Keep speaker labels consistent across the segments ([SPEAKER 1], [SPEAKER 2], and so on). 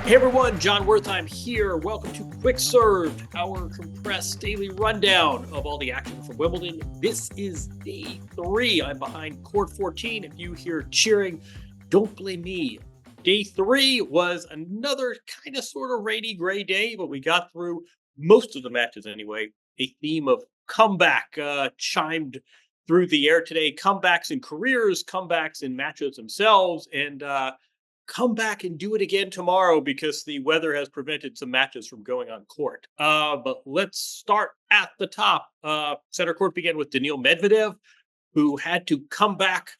[SPEAKER 1] Hey everyone, John Wertheim here. Welcome to Quick Serve, our compressed daily rundown of all the action from Wimbledon. This is day 3. I'm behind court 14. If you hear cheering, don't blame me. Day 3 was another kind of sort of rainy gray day, but we got through most of the matches anyway. A theme of comeback chimed through the air today. Comebacks in careers, comebacks in matches themselves, and come back and do it again tomorrow because the weather has prevented some matches from going on court. But let's start at the top. Center court began with Daniil Medvedev, who had to come back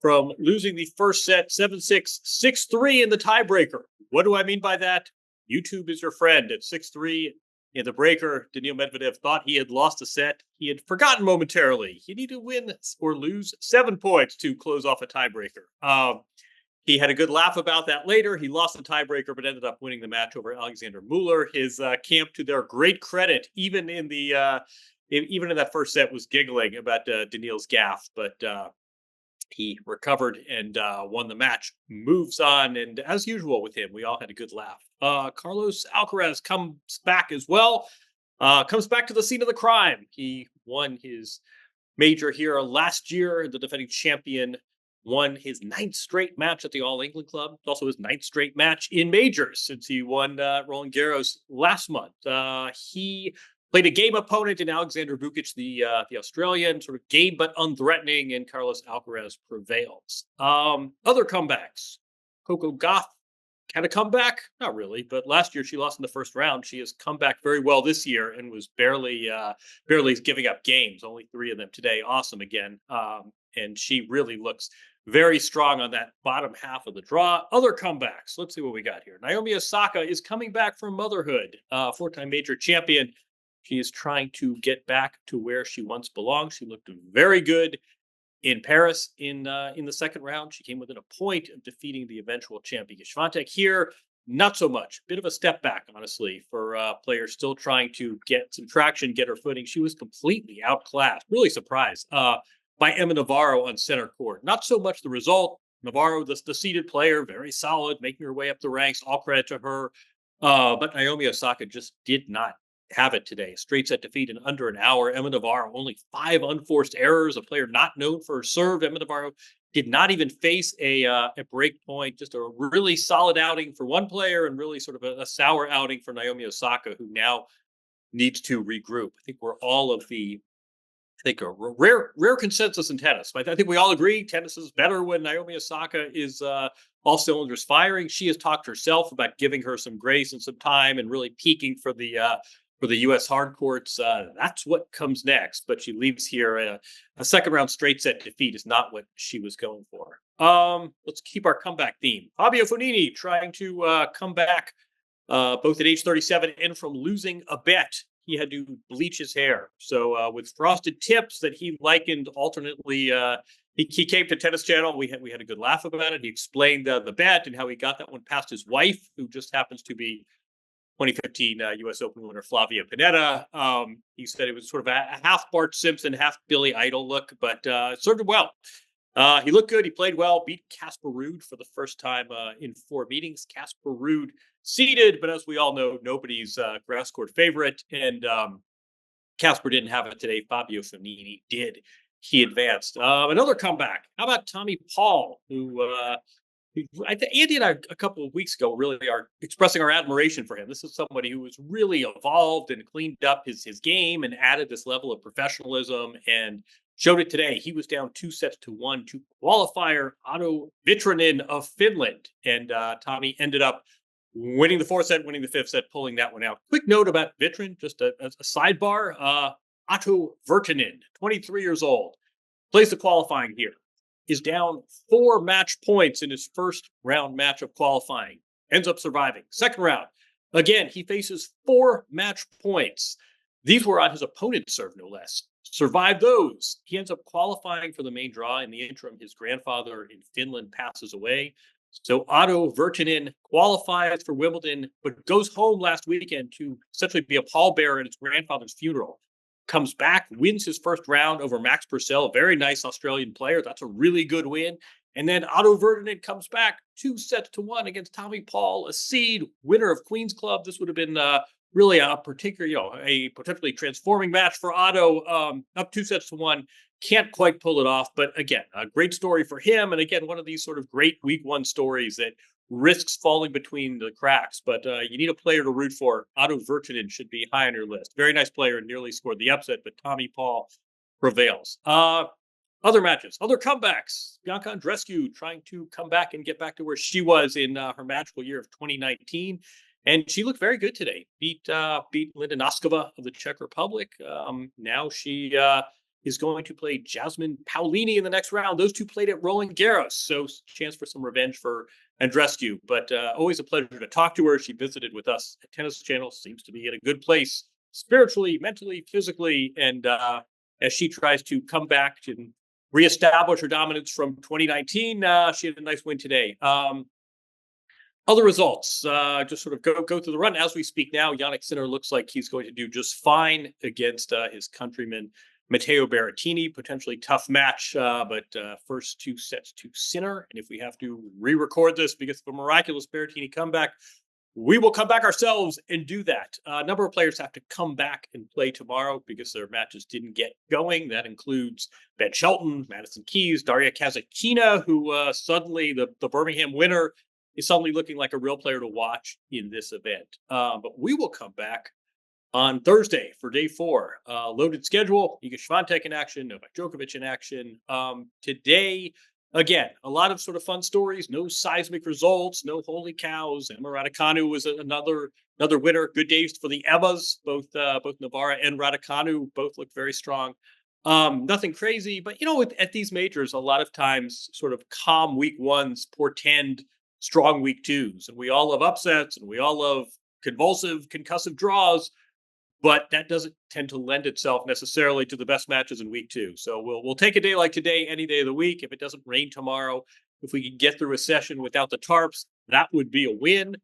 [SPEAKER 1] from losing the first set 7-6, 6-3 in the tiebreaker. What do I mean by that? YouTube is your friend. At 6-3 in the breaker, Daniil Medvedev thought he had lost a set. He had forgotten momentarily. He needed to win or lose 7 points to close off a tiebreaker. He had a good laugh about that later. He lost the tiebreaker, but ended up winning the match over Alexander Mueller. His camp, to their great credit, even in that first set, was giggling about Daniil's gaffe, but he recovered and won the match. Moves on, and as usual with him, we all had a good laugh. Carlos Alcaraz comes back as well. Comes back to the scene of the crime. He won his major here last year. The defending champion won his 9th straight match at the All England Club. It's also his 9th straight match in majors since he won Roland Garros last month. He played a game opponent in Alexander Vukic, the Australian, sort of game but unthreatening, and Carlos Alcaraz prevails. Other comebacks. Coco Gauff had a comeback? Not really, but last year she lost in the first round. She has come back very well this year and was barely giving up games. Only 3 of them today. Awesome again. And she really looks very strong on that bottom half of the draw. Other comebacks. Let's see what we got here. Naomi Osaka is coming back from motherhood. 4-time major champion. She is trying to get back to where she once belonged. She looked very good in Paris in the second round. She came within a point of defeating the eventual champion Swiatek. Here, not so much. Bit of a step back, honestly, for players still trying to get some traction, get her footing. She was completely outclassed. Really surprised by Emma Navarro on center court. Not so much the result. Navarro, the seeded player, very solid, making her way up the ranks. All credit to her. But Naomi Osaka just did not have it today. Straight set defeat in under an hour. Emma Navarro, only 5 unforced errors. A player not known for her serve. Emma Navarro did not even face a break point. Just a really solid outing for one player and really sort of a sour outing for Naomi Osaka, who now needs to regroup. I think we're all of the a rare consensus in tennis. I think we all agree tennis is better when Naomi Osaka is all cylinders firing. She has talked herself about giving her some grace and some time and really peaking for the U.S. hard courts. That's what comes next. But she leaves here. A second round straight set defeat is not what she was going for. Let's keep our comeback theme. Fabio Fognini trying to come back both at age 37 and from losing a bet. He had to bleach his hair. So with frosted tips that he likened alternately, he came to Tennis Channel. We had a good laugh about it. He explained the bet and how he got that one past his wife, who just happens to be 2015 U.S. Open winner Flavia Pennetta. He said it was sort of a half Bart Simpson, half Billy Idol look, but it served him well. He looked good. He played well. Beat Casper Ruud for the first time in 4 meetings. Casper Ruud seeded, but as we all know, nobody's grass court favorite. And Casper didn't have it today. Fabio Fognini did. He advanced. Another comeback. How about Tommy Paul, who I think Andy and I a couple of weeks ago really are expressing our admiration for him. This is somebody who has really evolved and cleaned up his game and added this level of professionalism and showed it today. He was down 2-1 to qualifier Otto Vitranen of Finland. And Tommy ended up winning the 4th set, winning the 5th set, pulling that one out. Quick note about Vitranen, just a sidebar. Otto Virtanen, 23 years old, plays the qualifying here. Is down 4 match points in his first round match of qualifying. Ends up surviving. Second round, again, he faces 4 match points. These were on his opponent's serve, no less. Survived those. He ends up qualifying for the main draw. In the interim, his grandfather in Finland passes away. So Otto Virtanen qualifies for Wimbledon, but goes home last weekend to essentially be a pallbearer at his grandfather's funeral. Comes back, wins his first round over Max Purcell, a very nice Australian player. That's a really good win. And then Otto Verdinen comes back 2-1 against Tommy Paul, a seed, winner of Queen's Club. This would have been really a particular, a potentially transforming match for Otto. Up 2-1, can't quite pull it off. But again, a great story for him. And again, one of these sort of great week one stories that risks falling between the cracks. But you need a player to root for. Otto Virtanen should be high on your list. Very nice player and nearly scored the upset, but Tommy Paul prevails. Other matches, other comebacks. Bianca Andreescu trying to come back and get back to where she was in her magical year of 2019. And she looked very good today. Beat Linda Noskova of the Czech Republic. Now she is going to play Jasmine Paolini in the next round. Those two played at Roland Garros, so chance for some revenge for Andreescu. But always a pleasure to talk to her. She visited with us at Tennis Channel. Seems to be in a good place spiritually, mentally, physically, and as she tries to come back to reestablish her dominance from 2019, she had a nice win today. Other results, just sort of go through the run as we speak now. Jannik Sinner looks like he's going to do just fine against his countryman Matteo Berrettini. Potentially tough match, but first 2 sets to Sinner. And if we have to re-record this because of a miraculous Berrettini comeback, we will come back ourselves and do that. A number of players have to come back and play tomorrow because their matches didn't get going. That includes Ben Shelton, Madison Keys, Daria Kasatkina, who suddenly, the Birmingham winner, is suddenly looking like a real player to watch in this event. But we will come back on Thursday for day 4. Loaded schedule. Iga Swiatek in action, Novak Djokovic in action. Today, again, a lot of sort of fun stories, no seismic results, no holy cows. Emma Raducanu was another winner. Good days for the Emmas, both Navarra and Raducanu both looked very strong. Nothing crazy, but at these majors, a lot of times sort of calm week ones portend strong week twos, and we all love upsets and we all love concussive draws. But that doesn't tend to lend itself necessarily to the best matches in week 2. So we'll take a day like today, any day of the week. If it doesn't rain tomorrow, if we can get through a session without the tarps, that would be a win.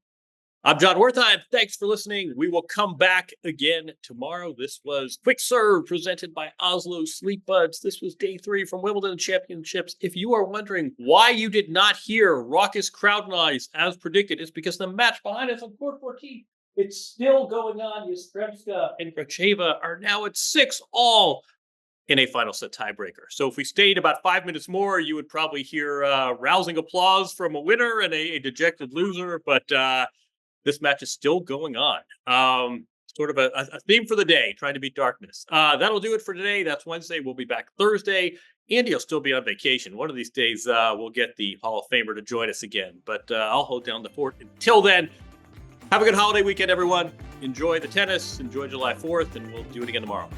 [SPEAKER 1] I'm John Wertheim. Thanks for listening. We will come back again tomorrow. This was Quick Serve presented by Oslo Sleep Buds. This was day 3 from Wimbledon Championships. If you are wondering why you did not hear raucous crowd noise as predicted, it's because the match behind us on court 14, it's still going on. Yastremska and Gracheva are now at 6-all in a final set tiebreaker. So if we stayed about 5 minutes more, you would probably hear rousing applause from a winner and a dejected loser. But this match is still going on. Sort of a theme for the day, trying to beat darkness. That'll do it for today. That's Wednesday. We'll be back Thursday. Andy will still be on vacation. One of these days, we'll get the Hall of Famer to join us again. But I'll hold down the fort. Until then, have a good holiday weekend, everyone. Enjoy the tennis. Enjoy July 4th, and we'll do it again tomorrow.